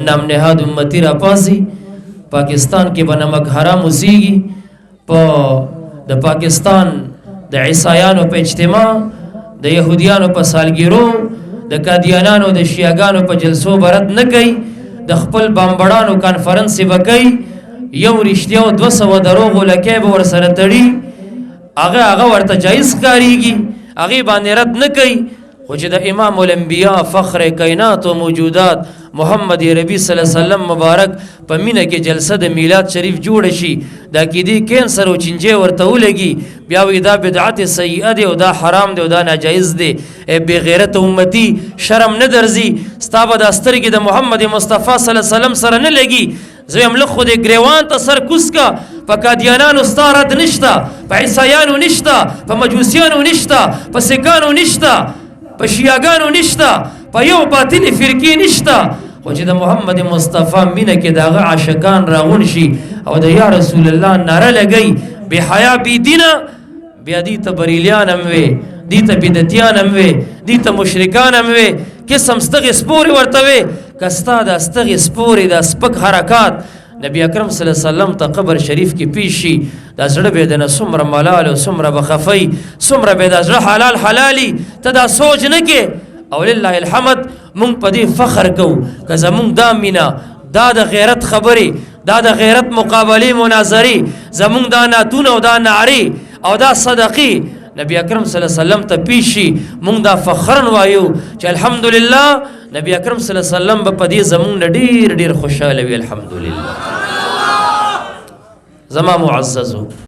نام نهاد امتی را پاسی پاکستان کې بنمک حرام اوسیږي په د پاکستان د عیسایانو په اجتماع د يهوديانو په سالګیرو د قادیانانو د شیعاګانو په جلسو برت نه کوي د خپل بامبړانو کانفرنس وکړي یو رښتیا او 200 دروغ لکه به ور سره تړي هغه ورته جایز کاریږي هغه باندې رد نه کوي خو چې د امام الانبیاء فخر کائنات او موجودات محمد ربی صلی الله علیه وسلم مبارک په مینه کې جلسه د میلاد شریف جوړ شي دا کې دی کینسر او چنجه ورته ولګي بیا وې دا بدعت سیئه دی او دا حرام دی او دا ناجایز دی بے غیرت امتی شرم نه درځي ستابه د استرګي د محمد مصطفی صلی الله علیه وسلم سره نه لګي زم له خو د گریوان ته سر کوسکا په قادیانانو ستارد نشتا په عیسایانو نشتا په مجوسیانو نشتا په سکانو نشتا په شیعاګانو نشتا په یو باطل فرقې نشتا خو چې د محمد مصطفی مینه کې دغه عاشقان راغون شي او د یا رسول الله ناره لګي بے حیا بی دینه بیا دي ته بریلیان هم وي دي ته بدعتیان هم وي دي ته مشرکان هم وي قسم ستغ سپوري ورته وي کستا د استغ سپوري د سپک حرکات نبی اکرم صلی الله علیه وسلم ته قبر شریف کې پیش شي دا زړه به د سمره ملال او سمره بخفي سمره به د زړه حلال حلالي ته دا سوچ نه کې او لله الحمد مونږ په دې فخر کوو که زمونږ دا مینا دا د غیرت خبرې دا د غیرت مقابله مناظرې زمونږ دا ناتونه او دا نعرې او دا صدقې نبی اکرم صلی الله علیه وسلم ته پیش شي مونږ دا فخرن وایو چې الحمدلله نبی اکرم صلی الله علیه وسلم په دې زمونږ ډیر ډیر خوشاله وي الحمدلله زما معززو